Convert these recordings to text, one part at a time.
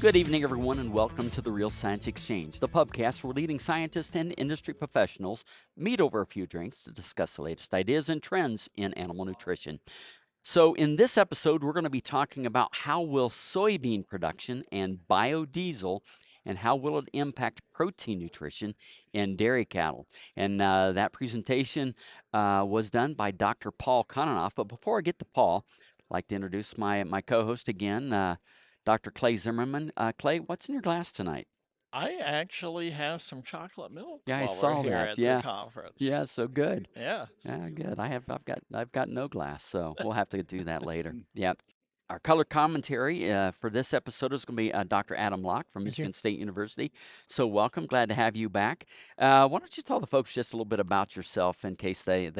Good evening, everyone, and welcome to the Real Science Exchange, the pubcast where leading scientists and industry professionals meet over a few drinks to discuss the latest ideas and trends in animal nutrition. So in this episode, we're going to be talking about how will soybean production and biodiesel and how will it impact protein nutrition in dairy cattle. And that presentation was done by Dr. Paul Kononoff. But before I get to Paul, I'd like to introduce my co-host again, Dr. Clay Zimmerman. Clay, what's in your glass tonight? I actually have some chocolate milk Yeah, I while we're saw here that. at the Yeah, conference. yeah, so good. Yeah. Yeah, good. I've got no glass, so we'll have to do that later. Yeah. Our color commentary for this episode is going to be Dr. Adam Locke from Thank you. Michigan State University. So welcome, glad to have you back. Why don't you tell the folks just a little bit about yourself in case they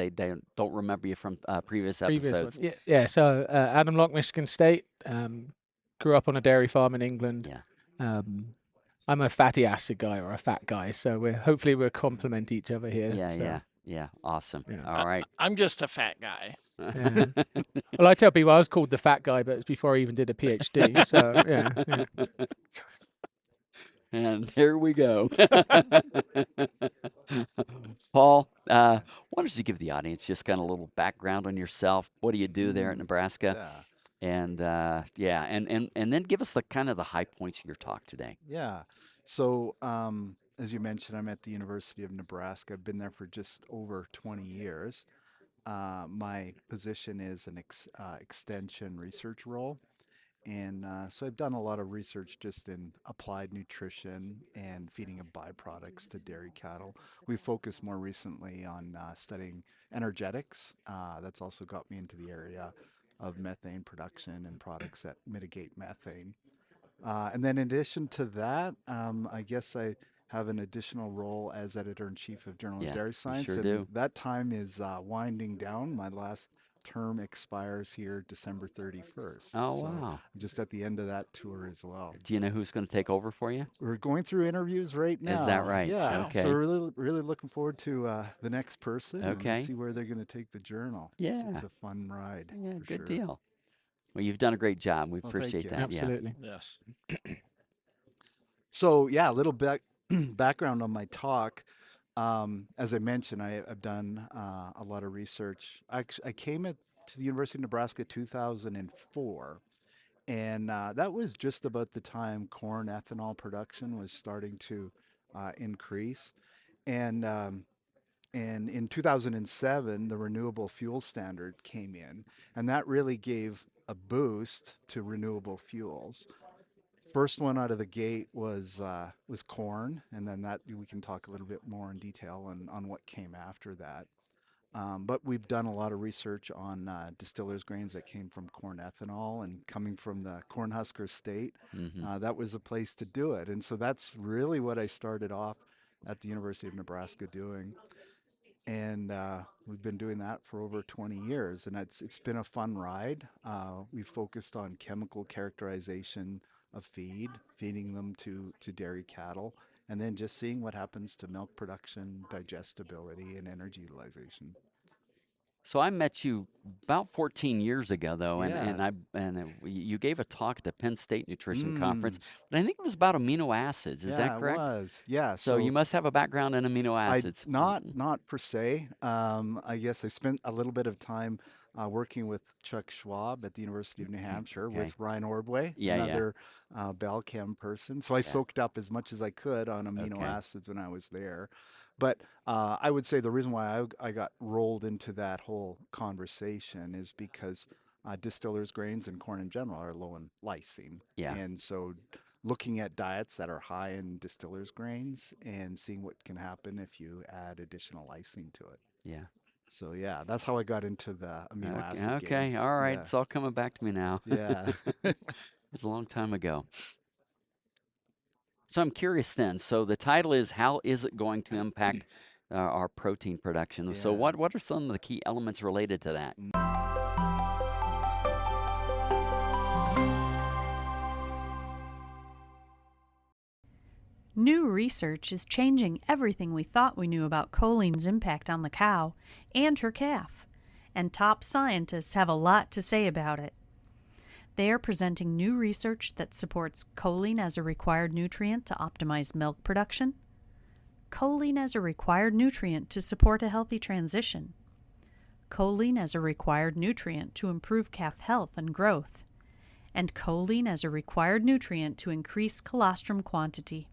don't remember you from previous episodes. One. Yeah. So Adam Locke, Michigan State. Grew up on a dairy farm in England. Yeah. I'm a fatty acid guy or a fat guy, so hopefully we'll complement each other here. Yeah. Awesome. Yeah. All right. I'm just a fat guy. Yeah. Well, I tell people I was called the fat guy, but it's before I even did a PhD. So yeah. And there we go. Paul, why don't you give the audience just kind of a little background on yourself? What do you do there at Nebraska? Yeah. And and then give us the kind of the high points of your talk today. Yeah. So, as you mentioned, I'm at the University of Nebraska. I've been there for just over 20 years. My position is an extension research role. And so I've done a lot of research just in applied nutrition and feeding of byproducts to dairy cattle. We focused more recently on studying energetics. That's also got me into the area of methane production and products that mitigate methane. And then in addition to that, I guess I have an additional role as editor-in-chief of Journal of Yeah, Dairy you Science, sure and do. that time is winding down. My last term expires here December 31st. Oh, So wow. I'm just at the end of that tour as well. Do you know who's going to take over for you? We're going through interviews right now. Is that right? Yeah. Okay. So we're really looking forward to the next person Okay. and see where they're going to take the journal. Yeah. It's a fun ride. Yeah, for good sure. deal. Well, you've done a great job. We Well, thank appreciate you. that. Absolutely. Yes. So yeah, a little bit background on my talk. As I mentioned, I've done a lot of research. I came to the University of Nebraska 2004, and that was just about the time corn ethanol production was starting to increase. And and in 2007, the renewable fuel standard came in, and that really gave a boost to renewable fuels. First one out of the gate was corn, and then that we can talk a little bit more in detail on what came after that. But we've done a lot of research on distillers grains that came from corn ethanol, and coming from the Cornhusker state, Yeah. that was a place to do it. And so that's really what I started off at the University of Nebraska doing. And we've been doing that for over 20 years, and it's been a fun ride. We've focused on chemical characterization of feeding them to dairy cattle, and then just seeing what happens to milk production, digestibility, and energy utilization. So I met you about 14 years ago, though, Yeah. you gave a talk at the Penn State Nutrition Conference, Mm, but I think it was about amino acids. Is yeah, that it correct? was. Yeah. So you So must have a background in amino I acids. not per se. I guess I spent a little bit of time working with Chuck Schwab at the University of New Hampshire Okay. with Ryan Ordway, Yeah. another Balchem person. So I Yeah. soaked up as much as I could on amino Okay. acids when I was there. But I would say the reason why I got rolled into that whole conversation is because distillers grains and corn in general are low in lysine. Yeah. And so looking at diets that are high in distillers grains and seeing what can happen if you add additional lysine to it. Yeah. So yeah, that's how I got into the amino Okay. acid Okay. game. All right. Yeah. It's all coming back to me now. Yeah. It was a long time ago. So I'm curious then. So the title is How is it going to impact our protein production? So Yeah. what are some of the key elements related to that? New research is changing everything we thought we knew about choline's impact on the cow and her calf, and top scientists have a lot to say about it. They are presenting new research that supports choline as a required nutrient to optimize milk production, choline as a required nutrient to support a healthy transition, choline as a required nutrient to improve calf health and growth, and choline as a required nutrient to increase colostrum quantity.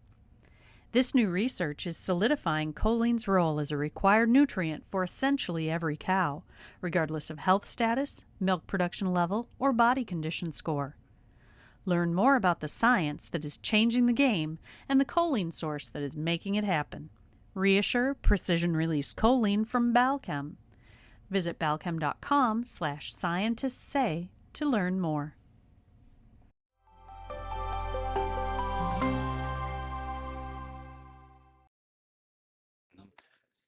This new research is solidifying choline's role as a required nutrient for essentially every cow, regardless of health status, milk production level, or body condition score. Learn more about the science that is changing the game and the choline source that is making it happen. Reassure precision-release choline from Balchem. Visit balchem.com/scientistsay to learn more.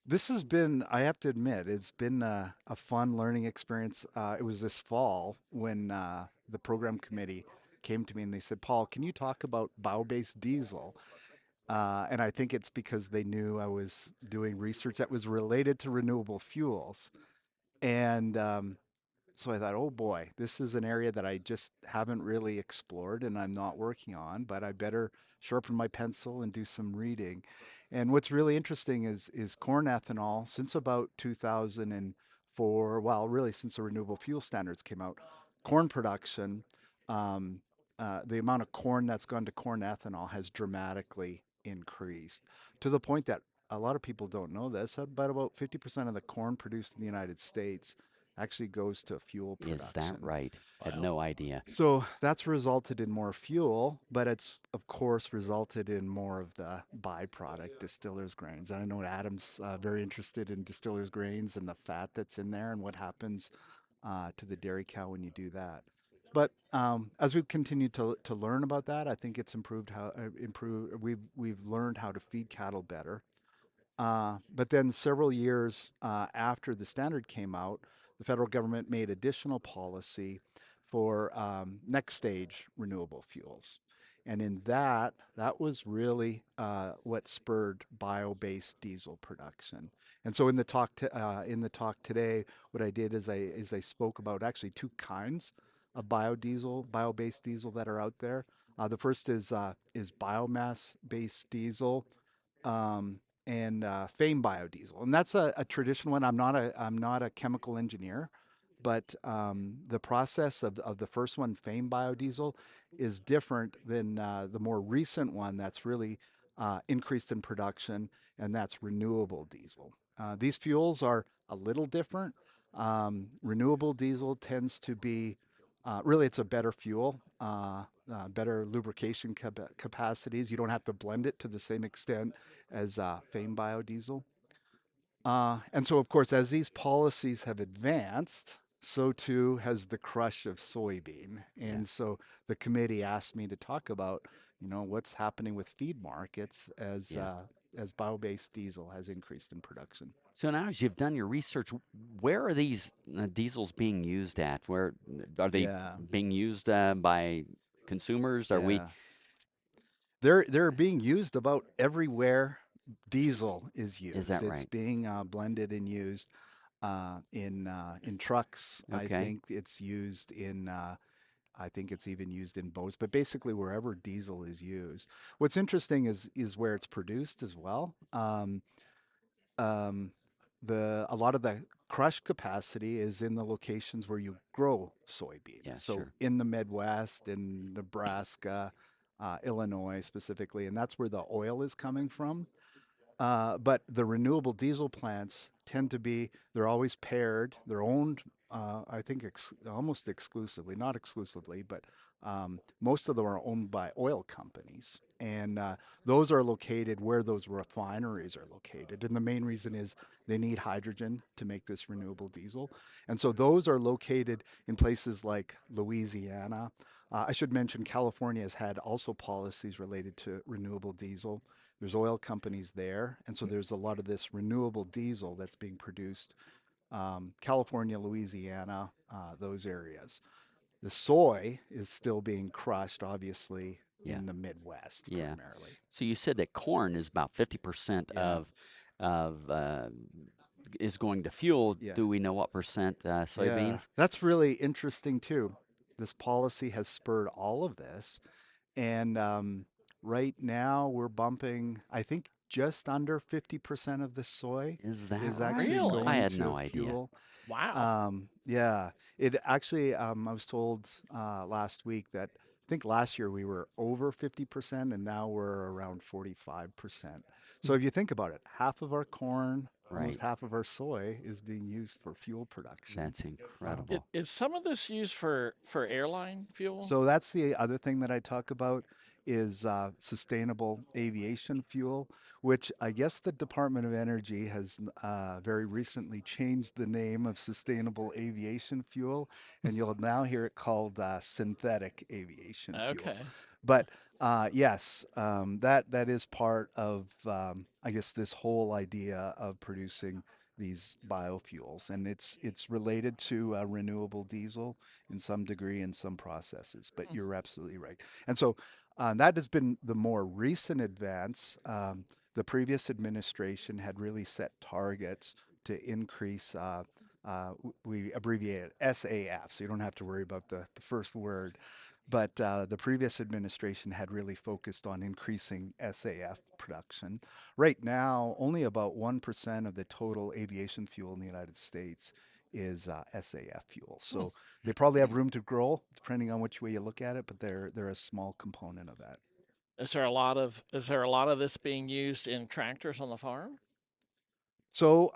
This has been, I have to admit, it's been a fun learning experience. It was this fall when the program committee came to me and they said, Paul, can you talk about bio-based diesel? And I think it's because they knew I was doing research that was related to renewable fuels. And so I thought, oh boy, this is an area that I just haven't really explored and I'm not working on, but I better sharpen my pencil and do some reading. And what's really interesting is corn ethanol since about 2004, well, really since the renewable fuel standards came out, corn production, um, the amount of corn that's gone to corn ethanol has dramatically increased to the point that a lot of people don't know this, but about 50% of the corn produced in the United States actually goes to fuel production. Is that right? Had Wow. no idea. So that's resulted in more fuel, but it's of course resulted in more of the byproduct distillers grains. And I know Adam's very interested in distillers grains and the fat that's in there and what happens to the dairy cow when you do that. But as we've continued to learn about that, I think it's we've learned how to feed cattle better. But then several years after the standard came out, the federal government made additional policy for next stage renewable fuels. And in that was really what spurred bio-based diesel production. And so in the talk today, what I did is I spoke about actually two kinds of biodiesel, bio-based diesel that are out there. The first is biomass-based diesel, um, and FAME biodiesel, and that's a traditional one. I'm not a chemical engineer, but the process of the first one, FAME biodiesel, is different than the more recent one that's really increased in production, and that's renewable diesel. These fuels are a little different. Renewable diesel tends to be really, it's a better fuel, better lubrication capacities. You don't have to blend it to the same extent as FAME biodiesel. And so, of course, as these policies have advanced, so too has the crush of soybean. Yeah. And so the committee asked me to talk about, what's happening with feed markets Yeah. as bio-based diesel has increased in production. So now, as you've done your research, where are these diesels being used at? Where are they Yeah, being used by consumers? Are we? yeah. They're being used about everywhere diesel is Is used. that It's right? being blended and used in trucks. I Okay. think it's used in. I think it's even used in boats. But basically, wherever diesel is used. What's interesting is where it's produced as well. Um, a lot of the crush capacity is in the locations where you grow soybeans. Yeah, So sure. in the Midwest, in Nebraska, Illinois specifically, and that's where the oil is coming from. But the renewable diesel plants tend to be, they're always paired. They're owned, I think, almost exclusively, not exclusively, but most of them are owned by oil companies. And those are located where those refineries are located. And the main reason is they need hydrogen to make this renewable diesel. And so those are located in places like Louisiana. I should mention California has had also policies related to renewable diesel. There's oil companies there, and so there's a lot of this renewable diesel that's being produced. California, Louisiana, those areas. The soy is still being crushed, obviously, Yeah. in the Midwest Yeah. primarily. So you said that corn is about 50% Yeah. of is going to fuel. Yeah. Do we know what percent Yeah, soybeans? that's really interesting too. this policy has spurred all of this. And right now we're bumping, I think, just under 50% of the soy Is that is right? actually Really? I going had to no idea. fuel. Wow. Yeah, it actually, I was told last week that I think last year we were over 50% and now we're around 45%. So if you think about it, half of our corn, Right. almost half of our soy is being used for fuel production. That's incredible. Is some of this used for airline fuel? So that's the other thing that I talk about is sustainable aviation fuel, which I guess the Department of Energy has very recently changed the name of sustainable aviation fuel, and you'll now hear it called synthetic aviation fuel. Okay. But yes, that is part of I guess this whole idea of producing these biofuels, and it's related to renewable diesel in some degree in some processes. But you're absolutely right, and so that has been the more recent advance. The previous administration had really set targets to increase. We abbreviate it SAF, so you don't have to worry about the first word. But the previous administration had really focused on increasing SAF production. Right now, only about 1% of the total aviation fuel in the United States is SAF fuel. So they probably have room to grow, depending on which way you look at it, but they're a small component of that. Is there a lot of this being used in tractors on the farm? So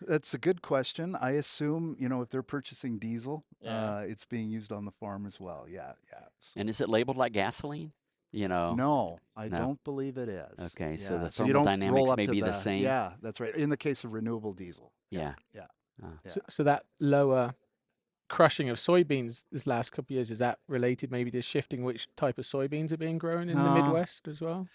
that's a good question. I assume, if they're purchasing diesel, Yeah. it's being used on the farm as well. Yeah, yeah. So, And is it labeled like gasoline? no, I No. don't believe it is. Okay, so Yeah, the so you don't roll thermodynamics up may to be the same. yeah, that's right. In the case of renewable diesel. Yeah, Yeah. yeah, Oh. yeah. So that lower crushing of soybeans this last couple of years, is that related maybe to shifting which type of soybeans are being grown in the No, Midwest as well?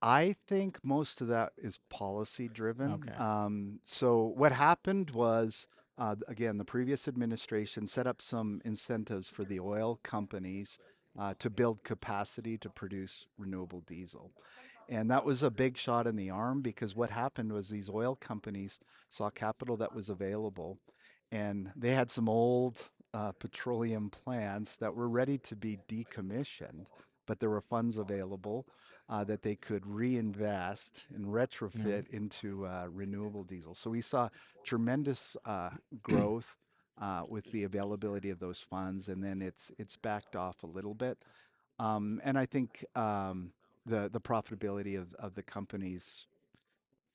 I think most of that is policy driven. Okay. So what happened was, again, the previous administration set up some incentives for the oil companies to build capacity to produce renewable diesel. And that was a big shot in the arm because what happened was these oil companies saw capital that was available and they had some old petroleum plants that were ready to be decommissioned, but there were funds available that they could reinvest and retrofit into renewable diesel. So we saw tremendous growth with the availability of those funds, and then it's backed off a little bit. And I think the profitability of the companies,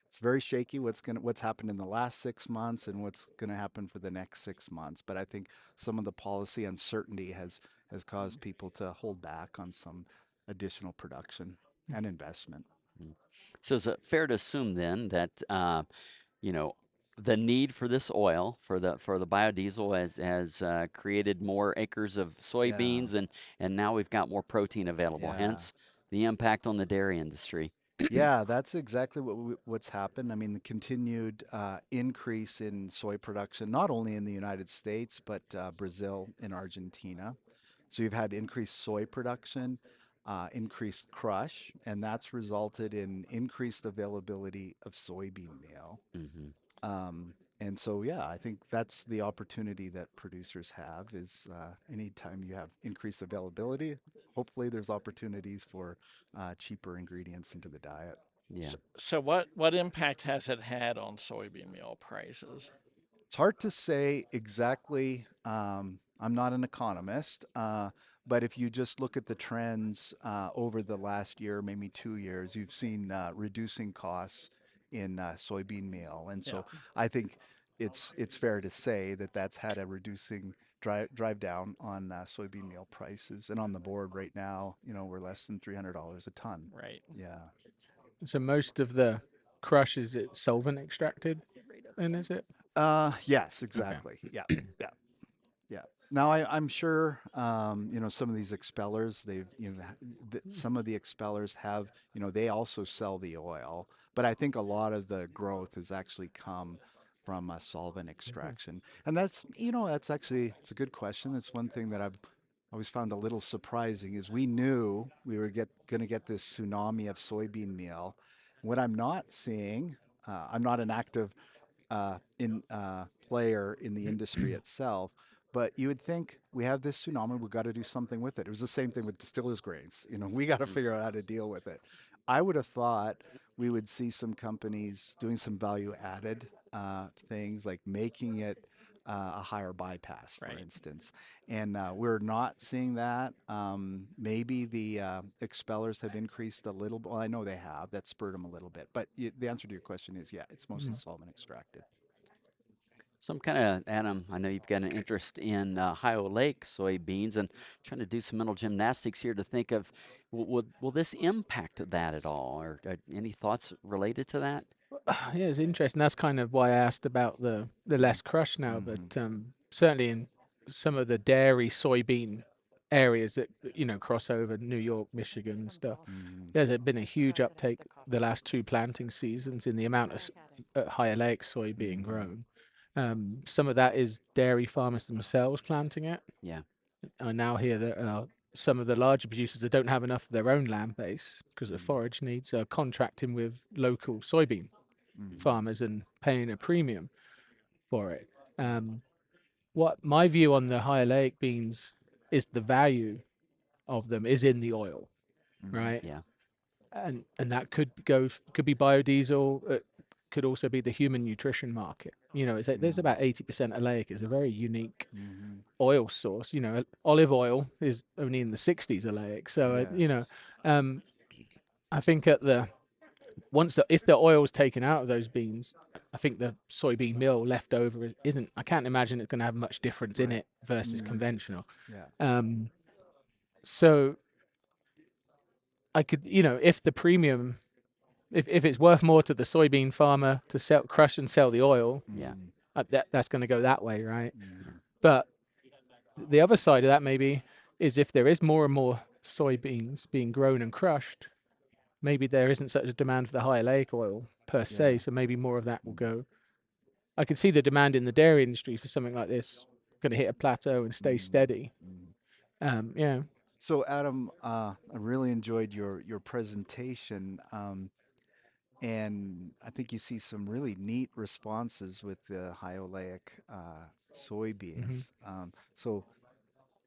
it's very shaky what's happened in the last 6 months and what's gonna happen for the next 6 months. But I think some of the policy uncertainty has caused people to hold back on some additional production and investment. Mm. So is it fair to assume then that you know the need for this oil for the biodiesel has created more acres of Yeah, soybeans and now we've got more protein available. yeah. Hence the impact on the dairy industry. Yeah, that's exactly what's happened. I mean, the continued increase in soy production, not only in the United States, but Brazil and Argentina. So you've had increased soy production, increased crush, and that's resulted in increased availability of soybean meal. Hmm. And so, yeah, I think that's the opportunity that producers have is anytime you have increased availability, hopefully there's opportunities for cheaper ingredients into the diet. Yeah. So what impact has it had on soybean meal prices? It's hard to say exactly. I'm not an economist, but if you just look at the trends over the last year, maybe 2 years, you've seen reducing costs in soybean meal, and Yeah. so I think it's fair to say that that's had a reducing drive down on soybean meal prices. And on the board right now, we're less than $300 a ton. Right. Yeah. So most of the crush is it solvent extracted, then is it? Yes, Okay. exactly. Yeah. Yeah. Yeah. Now I'm sure some of these expellers some of the expellers have they also sell the oil, but I think a lot of the growth has actually come from solvent extraction, and that's actually it's a good question. It's one thing that I've always found a little surprising is we knew we were going to get this tsunami of soybean meal. What I'm not seeing, I'm not an active in player in the industry itself. But you would think we have this tsunami, we've got to do something with it. It was the same thing with distillers grains. We got to figure out how to deal with it. I would have thought we would see some companies doing some value added things like making it a higher bypass, for Right. instance. And we're not seeing that. Maybe the expellers have increased a little. Well, I know they have. That spurred them a little bit. But the answer to your question is, yeah, it's mostly solvent extracted. So I'm kind of, Adam, I know you've got an interest in high-oleic soybeans and trying to do some mental gymnastics here to think of, will this impact that at all? Or any thoughts related to that? Yeah, it's interesting. That's kind of why I asked about the less crush now, but certainly in some of the dairy soybean areas that cross over New York, Michigan and stuff, there's been a huge uptake the last 2 planting seasons in the amount of high-oleic soy being grown. Some of that is dairy farmers themselves planting it. Yeah. I now hear that some of the larger producers that don't have enough of their own land base because of forage needs are contracting with local soybean farmers and paying a premium for it. What my view on the high-oleic beans is, the value of them is in the oil, right? Yeah. And that could be biodiesel. It could also be the human nutrition market. It's like there's about 80% oleic. It's a very unique oil source. Olive oil is only in the 60s oleic. So I think if the oil's taken out of those beans, I think the soybean meal left over isn't. I can't imagine it's going to have much difference in it versus conventional. Yeah. So I could, if the premium, if it's worth more to the soybean farmer to crush and sell the oil, Yeah. That's going to go that way, right? But the other side of that maybe is if there is more and more soybeans being grown and crushed, maybe there isn't such a demand for the high-oleic oil per se, so maybe more of that will go. I could see the demand in the dairy industry for something like this going to hit a plateau and stay steady. Yeah. So Adam, I really enjoyed your presentation, and I think you see some really neat responses with the high-oleic soybeans. So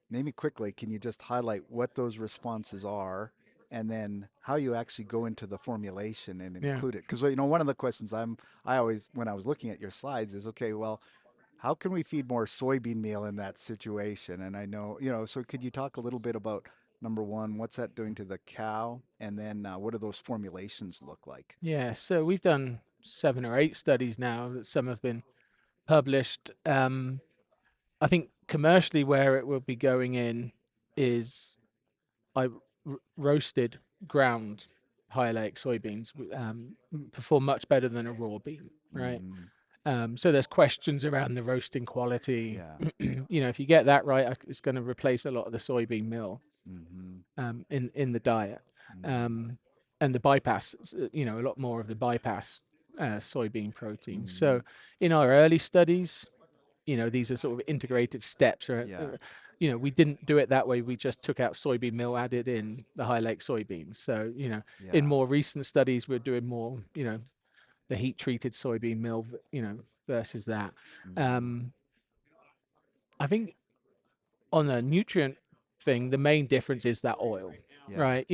maybe quickly, can you just highlight what those responses are, and then how you actually go into the formulation and Yeah. include it? Because one of the questions I always, when I was looking at your slides, is okay, well, how can we feed more soybean meal in that situation? And I know, so could you talk a little bit about number one, what's that doing to the cow, and then what do those formulations look like? Yeah, so we've done 7 or 8 studies now that some have been published. I think commercially where it will be going in is roasted, ground high-oleic soybeans perform much better than a raw bean, right? So there's questions around the roasting quality. Yeah. If you get that right, it's going to replace a lot of the soybean meal in the diet. And the bypass, a lot more of the bypass soybean protein. So in our early studies, these are sort of integrative steps, right? Yeah. We didn't do it that way. We just took out soybean meal, added in the high-oleic soybeans. So, in more recent studies, we're doing more, the heat-treated soybean meal, versus that. I think on the nutrient thing, the main difference is that oil, Yeah. right?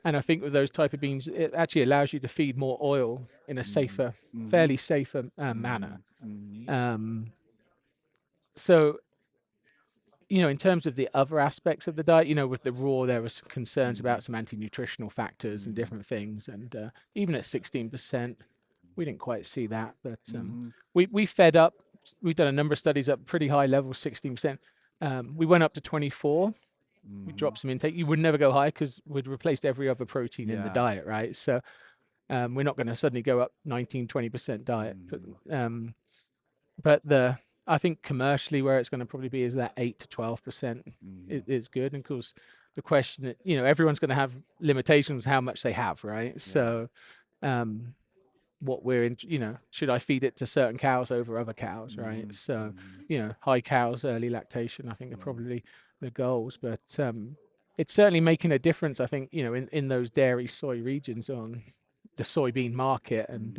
And I think with those type of beans, it actually allows you to feed more oil in a safer, fairly safer manner. So, in terms of the other aspects of the diet, with the raw, there was concerns about some anti-nutritional factors and different things. And even at 16%, we didn't quite see that. But we fed up. We've done a number of studies up pretty high levels, 16%. We went up to 24. We dropped some intake. You would never go high because we'd replaced every other protein in the diet, right? So we're not going to suddenly go up 19, 20% diet. But I think commercially where it's going to probably be is that 8 to 12% is good. And of course, the question, everyone's going to have limitations how much they have, right? So what we're in, should I feed it to certain cows over other cows, right? So, high cows, early lactation, I think are probably the goals. But it's certainly making a difference, I think, in those dairy soy regions on the soybean market. And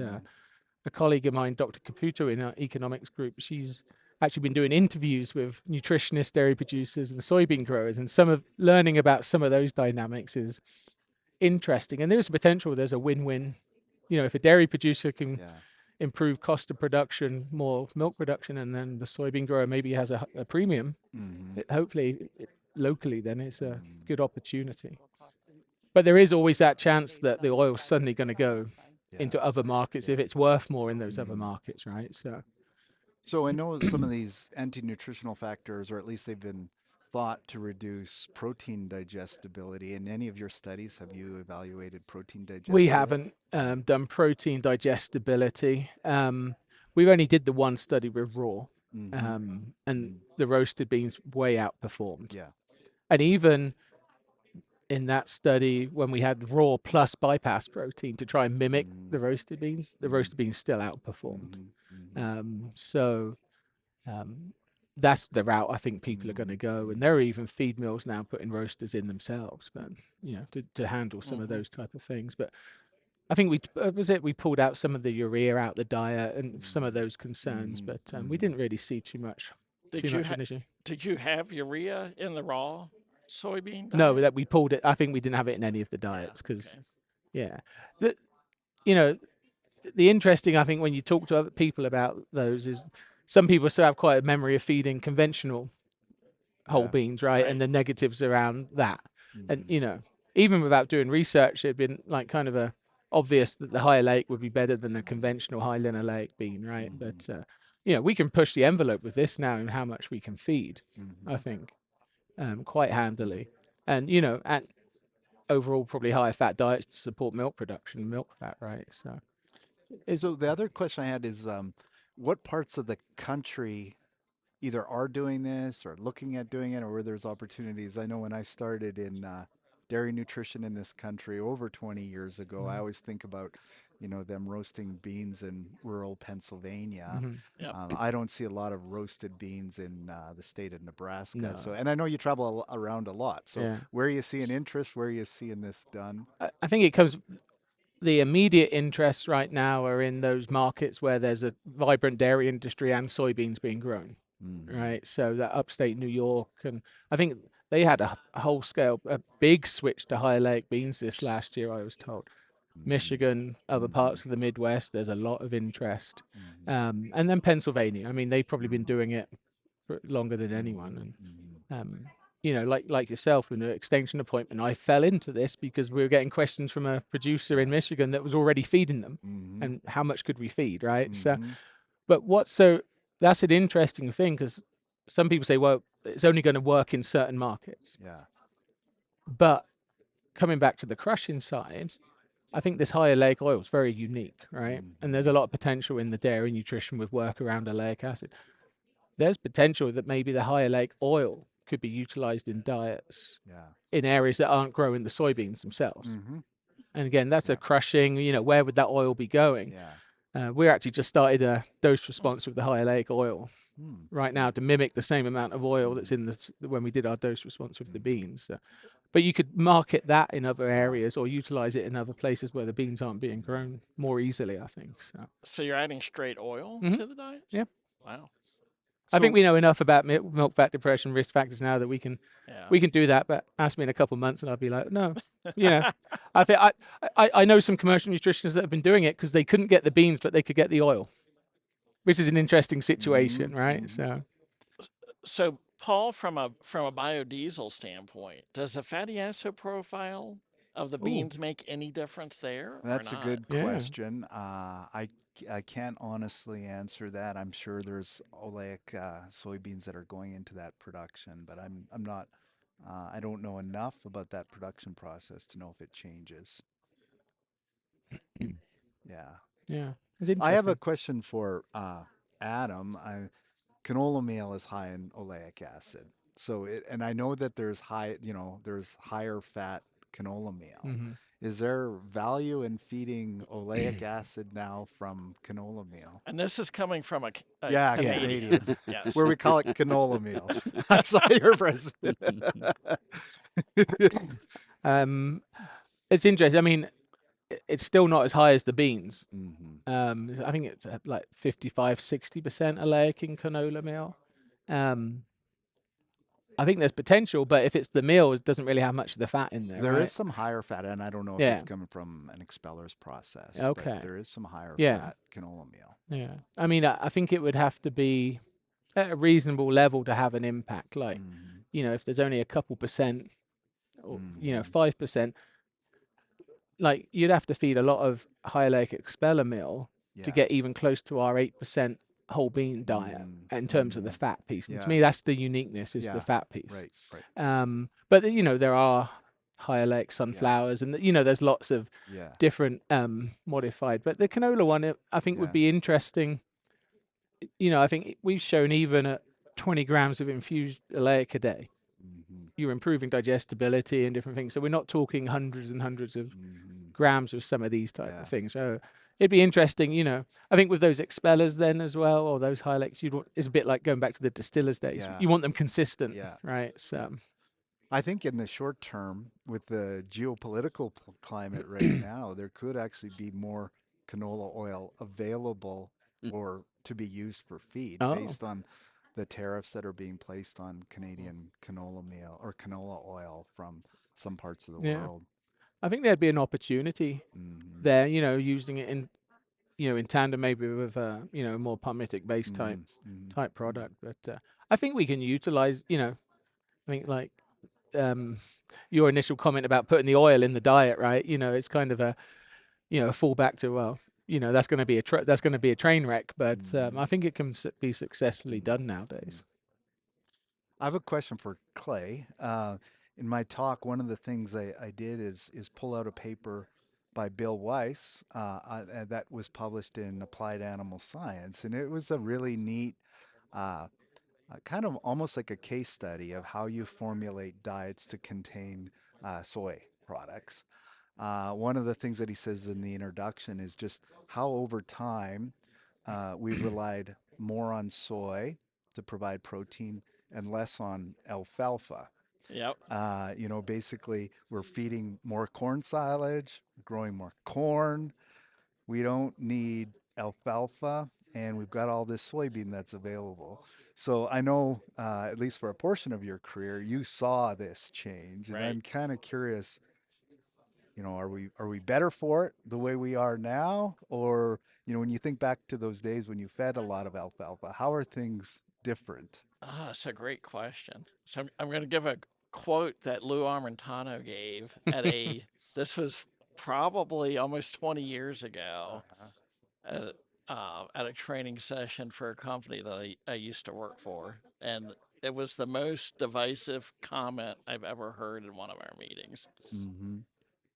a colleague of mine, Dr. Caputo, in our economics group, she's actually been doing interviews with nutritionists, dairy producers, and soybean growers, and some of learning about some of those dynamics is interesting. And there's a potential. There's a win-win. You know, if a dairy producer can Yeah. improve cost of production, more milk production, and then the soybean grower maybe has a premium, hopefully locally, then it's a good opportunity. But there is always that chance that the oil's suddenly going to go into other markets if it's worth more in those other markets, right? So I know some of these anti-nutritional factors, or at least they've been thought to reduce protein digestibility. In any of your studies, have you evaluated protein digestibility? We haven't done protein digestibility. We only did the one study with raw, and the roasted beans way outperformed. Yeah. And even in that study, when we had raw plus bypass protein to try and mimic the roasted beans still outperformed. That's the route I think people are going to go, and there are even feed mills now putting roasters in themselves, but you know, to handle some of those type of things. But I think we pulled out some of the urea out the diet and some of those concerns, but we didn't really see too much an issue. Did you have urea in the raw soybean diet? No, that we pulled it. I think we didn't have it in any of the diets because, you know, the interesting, I think, when you talk to other people about those is some people still have quite a memory of feeding conventional whole beans, right? And the negatives around that. And, you know, even without doing research, it'd been like kind of obvious that the high-oleic would be better than a conventional high-linoleic bean, right? But, you know, we can push the envelope with this now and how much we can feed, I think, quite handily. And, you know, and overall probably higher fat diets to support milk production, milk fat, right? So the other question I had is, what parts of the country either are doing this or looking at doing it, or where there's opportunities? I know when I started in dairy nutrition in this country over 20 years ago, I always think about, you know, them roasting beans in rural Pennsylvania. I don't see a lot of roasted beans in the state of Nebraska. No. So, and I know you travel around a lot. So where are you seeing interest? Where are you seeing this done? I think it comes. The immediate interests right now are in those markets where there's a vibrant dairy industry and soybeans being grown, right? So that upstate New York, and I think they had a big switch to high-oleic beans this last year, I was told. Michigan, other parts of the Midwest, there's a lot of interest. And then Pennsylvania, I mean, they've probably been doing it for longer than anyone. And you know, like yourself in an extension appointment, I fell into this because we were getting questions from a producer in Michigan that was already feeding them, and how much could we feed, right? So, but that's an interesting thing because some people say, well, it's only going to work in certain markets. Yeah. But coming back to the crushing side, I think this high-oleic oil is very unique, right? And there's a lot of potential in the dairy nutrition with work around oleic acid. There's potential that maybe the high-oleic oil could be utilized in diets in areas that aren't growing the soybeans themselves. And again, that's a crushing, you know, where would that oil be going? We actually just started a dose response with the high-oleic oil right now to mimic the same amount of oil that's in when we did our dose response with the beans. But you could market that in other areas or utilize it in other places where the beans aren't being grown more easily, I think. So you're adding straight oil to the diet? Yeah. Wow. I think we know enough about milk fat depression risk factors now that we can do that. But ask me in a couple of months, and I'll be like, no, you know. I think I know some commercial nutritionists that have been doing it because they couldn't get the beans, but they could get the oil, which is an interesting situation, right? So Paul, from a biodiesel standpoint, does the fatty acid profile of the beans make any difference there? That's or a not? good question. I can't honestly answer that. I'm sure there's oleic soybeans that are going into that production, but I'm not. I don't know enough about that production process to know if it changes. Yeah. It's I have a question for Adam. Canola meal is high in oleic acid, so and I know that there's higher fat canola meal. Is there value in feeding oleic acid now from canola meal? And this is coming from a Canadian. Yes. Where we call it canola meal. I saw your president. It's interesting. I mean, it's still not as high as the beans. Mm-hmm. I think it's at like 55-60% oleic in canola meal. I think there's potential, but if it's the meal, it doesn't really have much of the fat in there, There right? is some higher fat, and I don't know if Yeah. it's coming from an expeller's process, but Okay. there is some higher Yeah. fat canola meal. Yeah. I mean, I think it would have to be at a reasonable level to have an impact. Like, Mm-hmm. if there's only a couple percent, or Mm-hmm. 5%, like you'd have to feed a lot of high-oleic expeller meal to Yeah. get even close to our 8% whole bean diet in terms of the fat piece. And to me, that's the uniqueness, is the fat piece. Right. Right. But there are high-oleic sunflowers, and there's lots of Yeah. different modified. But the canola one, I think, would be interesting. I think we've shown even at 20 grams of infused oleic a day, Mm-hmm. you're improving digestibility and different things. So we're not talking hundreds and hundreds of Mm-hmm. grams of some of these type Yeah. of things. So it'd be interesting, I think with those expellers then as well, or those high-oleics, it's a bit like going back to the distillers days. Yeah. You want them consistent, Yeah. right? So I think in the short term, with the geopolitical climate right now, there could actually be more canola oil available or to be used for feed based on the tariffs that are being placed on Canadian canola meal or canola oil from some parts of the world. I think there'd be an opportunity Mm-hmm. there, using it in in tandem maybe with more palmitic based Mm-hmm. type product. But I think we can utilize, I think like your initial comment about putting the oil in the diet, right? It's kind of a a fallback to, well, that's going to be that's going to be a train wreck, but I think it can be successfully done nowadays. I have a question for Clay. In my talk, one of the things I did is pull out a paper by Bill Weiss that was published in Applied Animal Science, and it was a really neat, kind of almost like a case study of how you formulate diets to contain soy products. One of the things that he says in the introduction is just how over time we've relied more on soy to provide protein and less on alfalfa. Yep. Basically, we're feeding more corn silage, growing more corn. We don't need alfalfa, and we've got all this soybean that's available. So I know, at least for a portion of your career, you saw this change, and Right. I'm kind of curious. Are we better for it the way we are now, or when you think back to those days when you fed a lot of alfalfa, how are things different? That's a great question. So I'm going to give a quote that Lou Armentano gave this was probably almost 20 years ago Uh-huh. at a training session for a company that I used to work for. And it was the most divisive comment I've ever heard in one of our meetings. Mm-hmm.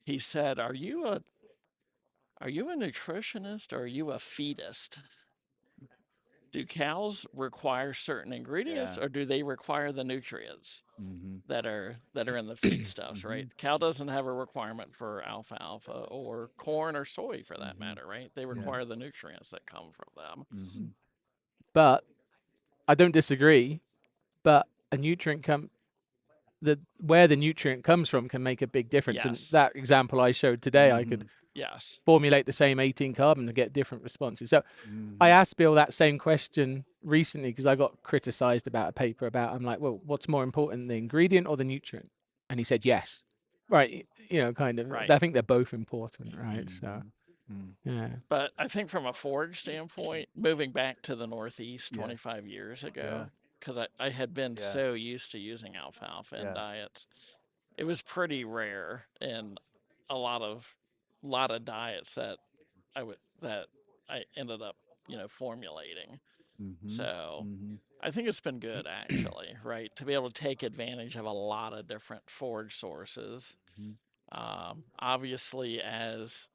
He said, Are you a nutritionist or are you a feedist? Do cows require certain ingredients Yeah. or do they require the nutrients Mm-hmm. that are in the feedstuffs, Mm-hmm. right? Cow doesn't have a requirement for alfalfa or corn or soy for that Mm-hmm. matter, right? They Yeah. require the nutrients that come from them. Mm-hmm. But I don't disagree. But a nutrient where the nutrient comes from can make a big difference. And Yes. that example I showed today, I Mm-hmm. could Yes. formulate the same 18 carbon to get different responses. So Mm-hmm. I asked Bill that same question recently because I got criticized about a paper I'm like, well, what's more important, the ingredient or the nutrient? And he said, yes. Right. Kind of. Right. I think they're both important, right? So, Mm-hmm. yeah. But I think from a forage standpoint, moving back to the Northeast Yeah. 25 years Yeah. ago, because I had been Yeah. so used to using alfalfa in Yeah. diets, it was pretty rare in a lot of diets that I ended up formulating. Mm-hmm. So Mm-hmm. I think it's been good actually, right, to be able to take advantage of a lot of different forage sources. Obviously, as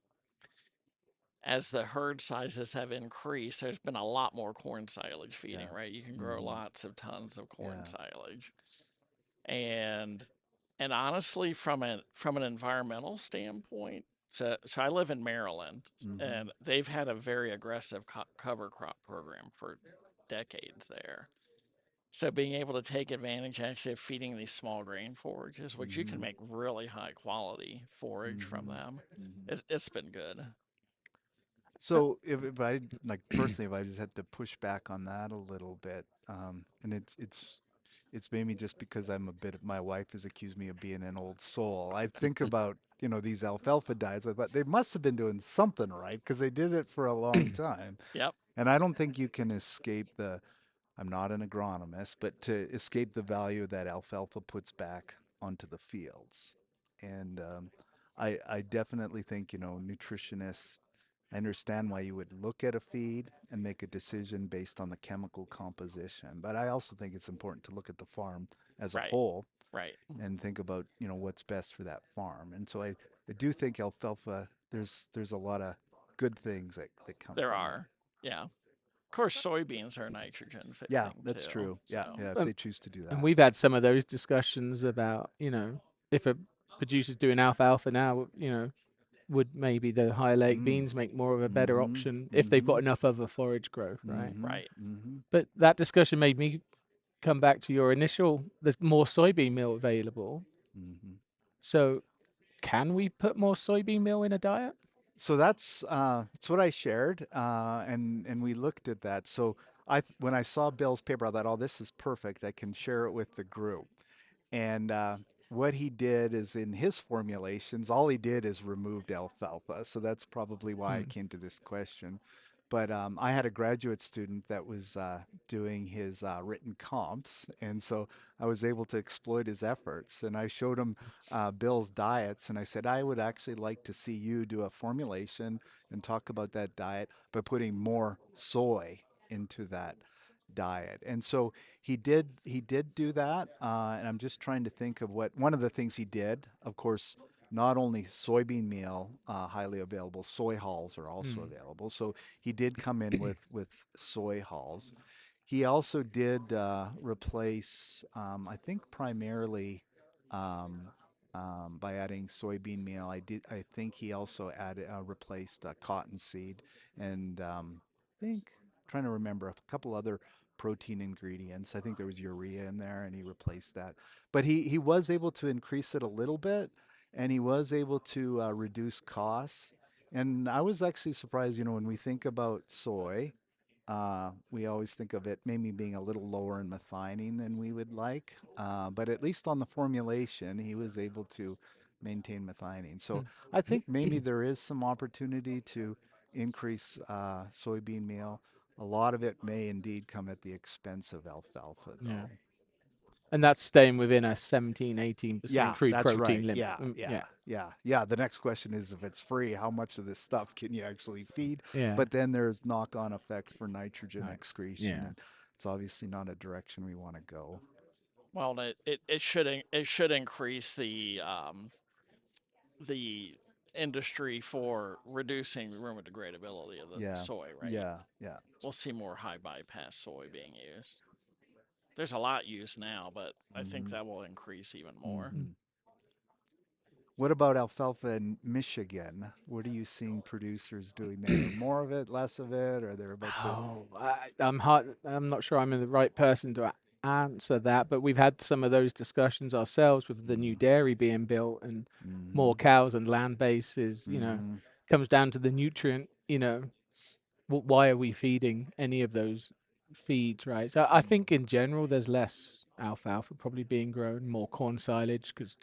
the herd sizes have increased, there's been a lot more corn silage feeding, Yeah. right? You can grow Mm-hmm. lots of tons of corn Yeah. silage. And honestly, from an environmental standpoint, so I live in Maryland, Mm-hmm. and they've had a very aggressive cover crop program for decades there. So being able to take advantage actually of feeding these small grain forages, which you can make really high quality forage from them, it's been good. So if I like personally, if I just had to push back on that a little bit, and it's maybe just because I'm a bit of my wife has accused me of being an old soul. I think about these alfalfa diets. I thought they must have been doing something right because they did it for a long time, Yep. and I don't think you can escape the. I'm not an agronomist, but to escape the value that alfalfa puts back onto the fields, and I definitely think nutritionists. I understand why you would look at a feed and make a decision based on the chemical composition, but I also think it's important to look at the farm as a Right. whole Right. and think about what's best for that farm. And so I do think alfalfa. There's a lot of good things that come There from it. are. Yeah. Of course, soybeans are nitrogen Yeah, fixing that's too. true. Yeah, So yeah. If they choose to do And that. we've had some of those discussions about, if a producer's doing alfalfa now, would maybe the high-oleic Mm. beans make more of a better Mm-hmm. option if they've got Mm-hmm. enough other forage growth, right? Mm-hmm. right. Mm-hmm. But that discussion made me come back to your initial, there's more soybean meal available. Mm-hmm. So can we put more soybean meal in a diet? So that's what I shared, and we looked at that. So when I saw Bill's paper, I thought, oh, this is perfect. I can share it with the group. And what he did is in his formulations, all he did is removed alfalfa. So that's probably why I Mm. came to this question. But I had a graduate student that was doing his written comps. And so I was able to exploit his efforts. And I showed him Bill's diets. And I said, I would actually like to see you do a formulation and talk about that diet by putting more soy into that diet. And so he did do that, and I'm just trying to think of what one of the things he did. Of course, not only soybean meal highly available, soy hulls are also Mm. available. So he did come in with soy hulls. He also did replace, I think, primarily um, by adding soybean meal. I think he also added replaced cottonseed and I think trying to remember a couple other protein ingredients. I think there was urea in there, and he replaced that. But he was able to increase it a little bit, and he was able to reduce costs. And I was actually surprised, when we think about soy, we always think of it maybe being a little lower in methionine than we would like. But at least on the formulation, he was able to maintain methionine. So Mm. I think maybe there is some opportunity to increase soybean meal. A lot of it may indeed come at the expense of alfalfa, Yeah. though. And that's staying within a 17, 18% Yeah, crude that's protein right. limit. Yeah, yeah, Yeah. yeah, yeah. The next question is if it's free, how much of this stuff can you actually feed? Yeah. But then there's knock-on effects for nitrogen Right. excretion, Yeah. and it's obviously not a direction we want to go. Well, it should increase the industry for reducing the rumen degradability of the Yeah, soy, right? yeah, yeah. We'll see more high bypass soy being used. There's a lot used now, but I think Mm-hmm. that will increase even more. Mm-hmm. What about alfalfa in Michigan? What are you seeing producers doing there? More of it, less of it, or they're about to? Oh, I'm not sure I'm the right person to answer that, but we've had some of those discussions ourselves with the new Mm-hmm. dairy being built and Mm-hmm. more cows and land bases. Mm-hmm. Comes down to the nutrient. Why are we feeding any of those feeds, right? So I think in general, there's less alfalfa probably being grown, more corn silage because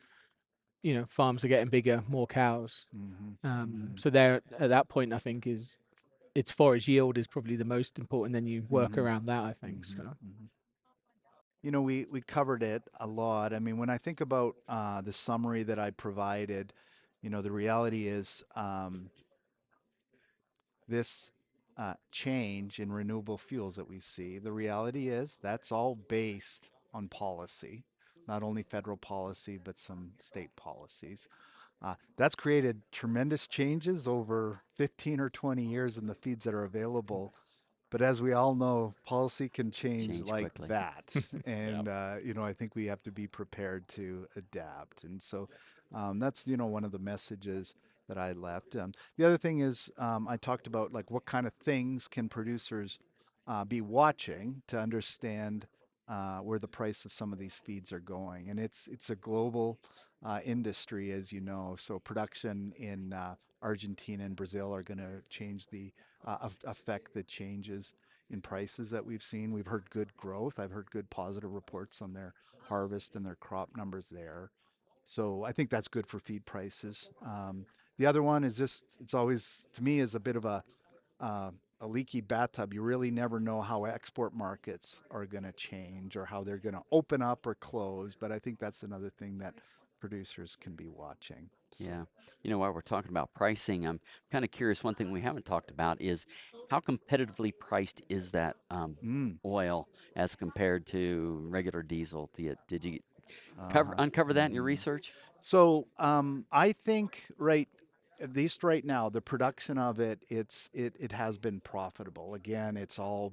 farms are getting bigger, more cows. Mm-hmm. So there at that point, I think is its forage yield is probably the most important. Then you work Mm-hmm. around that, I think. Mm-hmm. So Mm-hmm. We covered it a lot. I mean, when I think about the summary that I provided, the reality is this change in renewable fuels that we see, the reality is that's all based on policy, not only federal policy, but some state policies. That's created tremendous changes over 15 or 20 years in the feeds that are available. But as we all know, policy can change Change like quickly. that. Yep. And, I think we have to be prepared to adapt. And so that's, one of the messages that I left. The other thing is I talked about like what kind of things can producers be watching to understand where the price of some of these feeds are going, and it's a global industry, as you know. So production in Argentina and Brazil are going to change the affect the changes in prices that we've seen. We've heard good growth. I've heard good positive reports on their harvest and their crop numbers there. So I think that's good for feed prices. The other one is just, it's always, to me, is a bit of a leaky bathtub. You really never know how export markets are going to change or how they're going to open up or close. But I think that's another thing that producers can be watching. So. Yeah. While we're talking about pricing, I'm kind of curious. One thing we haven't talked about is how competitively priced is that Mm, oil as compared to regular diesel? Did you uh-huh. uncover that in your research? So I think at least right now, the production of it has been profitable. Again, it's all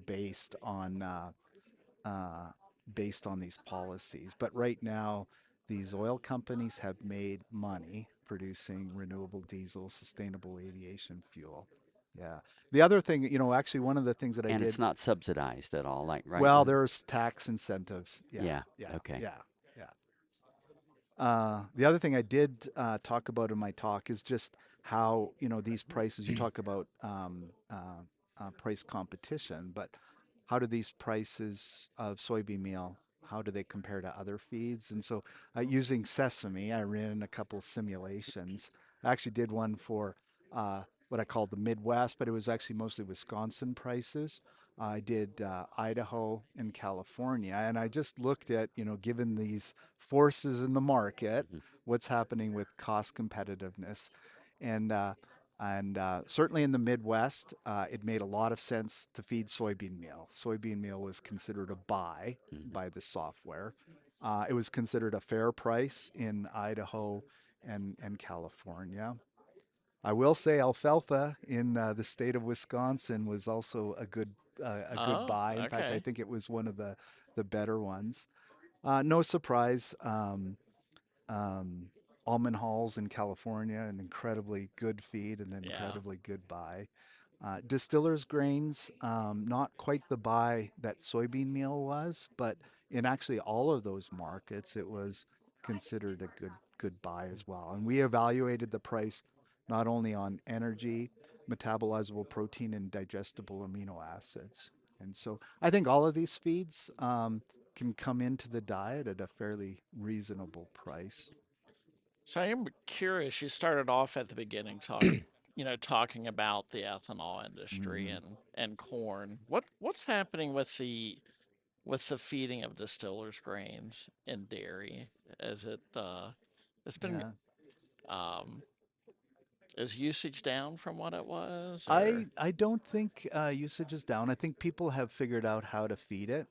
uh, based on these policies. But right now, these oil companies have made money producing renewable diesel, sustainable aviation fuel. Yeah. The other thing, actually, one of the things that I And did, it's not subsidized at all, like right well, now? there's tax incentives. Yeah. Yeah. Yeah. Okay. Yeah. Yeah. The other thing I did talk about in my talk is just how these prices. You talk about price competition, but how do these prices of soybean meal? How do they compare to other feeds? And so, using sesame, I ran a couple simulations. I actually did one for what I called the Midwest, but it was actually mostly Wisconsin prices. I did Idaho and California, and I just looked at, given these forces in the market, Mhm. what's happening with cost competitiveness, and certainly in the Midwest, it made a lot of sense to feed soybean meal. Soybean meal was considered a buy Mhm. by the software. It was considered a fair price in Idaho and California. I will say alfalfa in the state of Wisconsin was also a good Oh, buy. In fact, I okay. think it was one of the better ones. No surprise. Um, Almond Halls in California, an incredibly good feed and an Yeah. incredibly good buy. Distillers grains, not quite the buy that soybean meal was, but in actually all of those markets, it was considered a good buy as well. And we evaluated the price not only on energy, metabolizable protein, and digestible amino acids. And so I think all of these feeds can come into the diet at a fairly reasonable price. So I am curious. You started off at the beginning talking about the ethanol industry Hmm. and corn. What's happening with the feeding of distillers grains in dairy? Is it's been Yeah. um is usage down from what it was, I or I don't think usage is down. I think people have figured out how to feed it.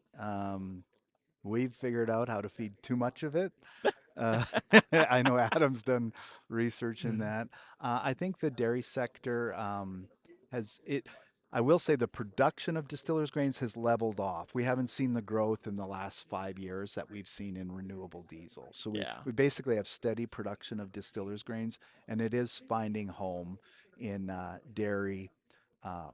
We've figured out how to feed too much of it. Uh, I know Adam's done research in Mm. that. I think the dairy sector has it. I will say the production of distillers grains has leveled off. We haven't seen the growth in the last 5 years that we've seen in renewable diesel. So we, yeah, we basically have steady production of distillers grains, and it is finding home in dairy,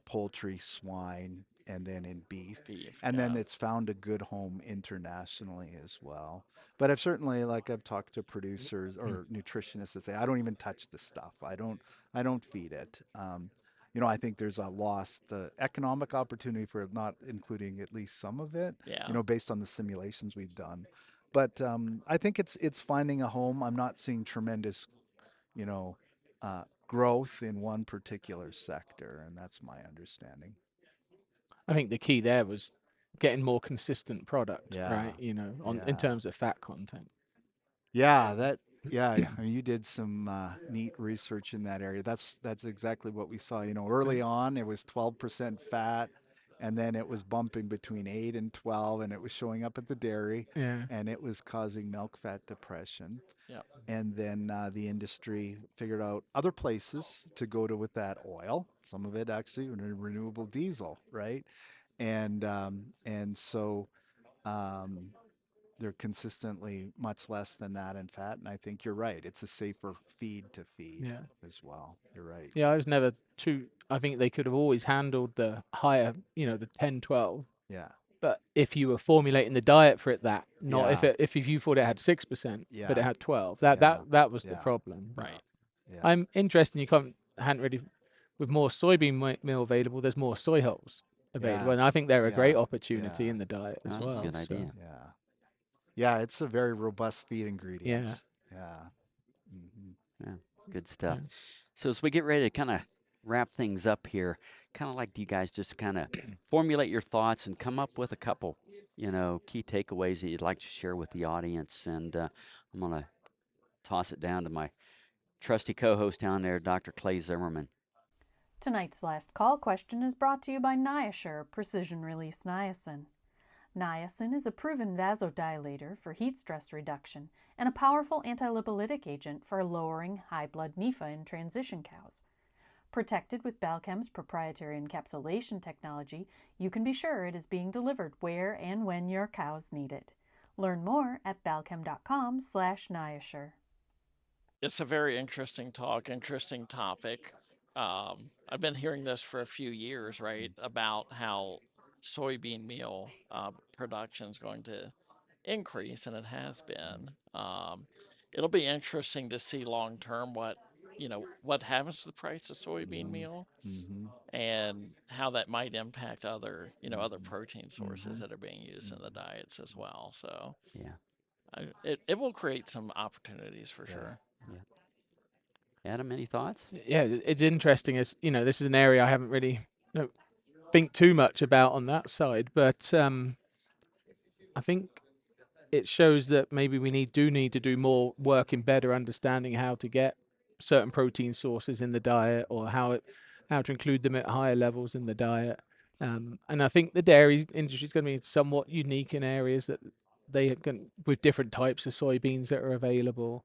poultry, swine, and then in beef. beef, And then yeah, it's found a good home internationally as well. But I've certainly, like, I've talked to producers or nutritionists that say I don't even touch the stuff. I don't feed it. I think there's a lost economic opportunity for not including at least some of it. yeah. Based on the simulations we've done. But I think it's finding a home. I'm not seeing tremendous, you know, growth in one particular sector, and that's my understanding. I think the key there was getting more consistent product, Yeah, right? On in yeah. terms of fat content. Yeah, yeah. I mean, you did some neat research in that area. That's exactly what we saw. Early on, it was 12% fat, and then it was bumping between 8 and 12, and it was showing up at the dairy, Yeah. and it was causing milk fat depression. Yep. And then the industry figured out other places to go to with that oil. Some of it actually renewable diesel, right? And so. Um, they're consistently much less than that in fat. And I think you're right. It's a safer feed to feed Yeah. as well. You're right. Yeah, I was never too. I think they could have always handled the higher, the 10, 12, Yeah. But if you were formulating the diet for it, not Yeah. if you thought it had 6%, but Yeah. it had 12, Yeah. that was the Yeah. problem. Right. Yeah. I'm interested. Hadn't really, with more soybean meal available, there's more soy hulls available, Yeah. and I think they're a great Yeah. opportunity Yeah. in the diet as That's a well. good So, idea. Yeah. Yeah. It's a very robust feed yeah, ingredient. Yeah. Hmm. Yeah, good stuff. yeah. So as we get ready to kind of wrap things up here, kind of like do you guys just kind of formulate your thoughts and come up with a couple, key takeaways that you'd like to share with the audience? And I'm gonna toss it down to my trusty co-host down there, Dr. Clay Zimmerman. Tonight's last call question is brought to you by Niasure Precision Release Niacin. Niacin is a proven vasodilator for heat stress reduction and a powerful antilipolytic agent for lowering high blood NEFA in transition cows. Protected with Balchem's proprietary encapsulation technology, you can be sure it is being delivered where and when your cows need it. Learn more at balchem.com/Niasure. It's a very interesting topic. I've been hearing this for a few years, right, about how soybean meal production is going to increase, and it has been. It'll be interesting to see long term what happens to the price of soybean meal Hmm. and how that might impact other protein Hmm. sources that are being used in the Hmm. diets as well. So Yeah, it will create some opportunities for Yeah. sure. yeah. Adam, any thoughts? Yeah, it's interesting. As this is an area I haven't really think too much about on that side, but I think it shows that maybe we need to do more work in better understanding how to get certain protein sources in the diet, or how to include them at higher levels in the diet. And I think the dairy industry is going to be somewhat unique in areas that they can, with different types of soybeans that are available.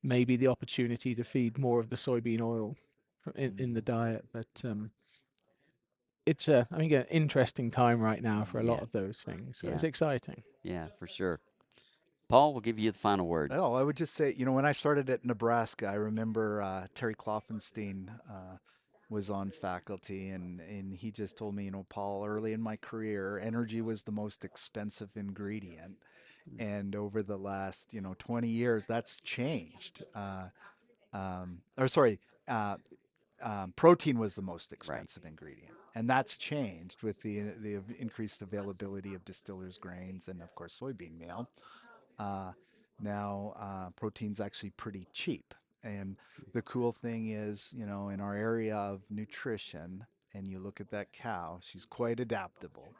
Maybe the opportunity to feed more of the soybean oil in the diet, but it's I think an interesting time right now for a lot Yeah, of those things. So yeah, it's exciting. yeah, for sure. Paul, we'll give you the final word. Oh, I would just say, when I started at Nebraska, I remember Terry Kloffenstein was on faculty, and he just told me, Paul, early in my career, energy was the most expensive ingredient. And over the last, 20 years, that's changed. Or sorry, uh, protein was the most Right. expensive ingredient, and that's changed with the increased availability of distillers grains and, of course, soybean meal. Uh, Now, protein's actually pretty cheap. And the cool thing is, in our area of nutrition, and you look at that cow, she's quite adaptable.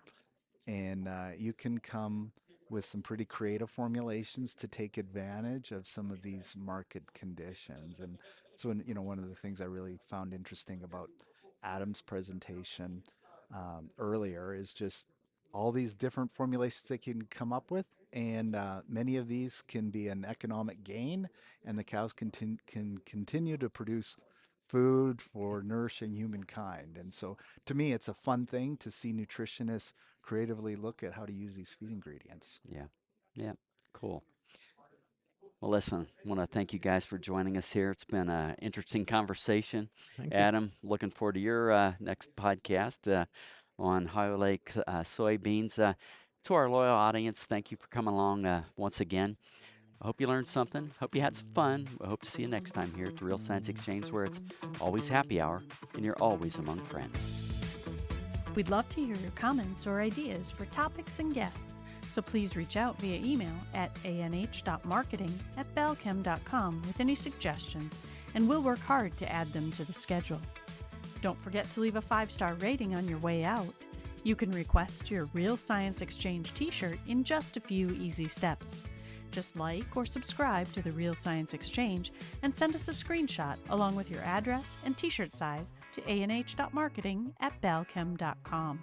And you can come with some pretty creative formulations to take advantage of some of these market conditions. And so, one of the things I really found interesting about Adam's presentation earlier is just all these different formulations they can come up with, and many of these can be an economic gain, and the cows can continue to produce food for nourishing humankind. And so, to me, it's a fun thing to see nutritionists creatively look at how to use these feed ingredients. Yeah, yeah, cool. Well, listen, I want to thank you guys for joining us here. It's been an interesting conversation. Thank you. Adam, looking forward to your next podcast on high-oleic soybeans. To our loyal audience, thank you for coming along once again. I hope you learned something. Hope you had some fun. I hope to see you next time here at the Real Science Exchange, where it's always happy hour and you're always among friends. We'd love to hear your comments or ideas for topics and guests, so please reach out via email at anh.marketing@balchem.com with any suggestions, and we'll work hard to add them to the schedule. Don't forget to leave a 5-star rating on your way out. You can request your Real Science Exchange t-shirt in just a few easy steps. Just like or subscribe to the Real Science Exchange and send us a screenshot along with your address and t-shirt size to anh.marketing@balchem.com.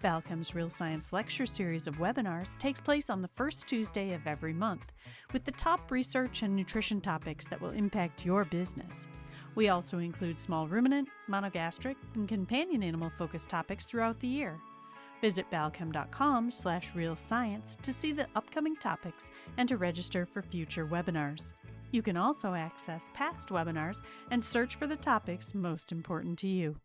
Balchem's Real Science Lecture Series of webinars takes place on the first Tuesday of every month, with the top research and nutrition topics that will impact your business. We also include small ruminant, monogastric, and companion animal-focused topics throughout the year. Visit balchem.com/realscience to see the upcoming topics and to register for future webinars. You can also access past webinars and search for the topics most important to you.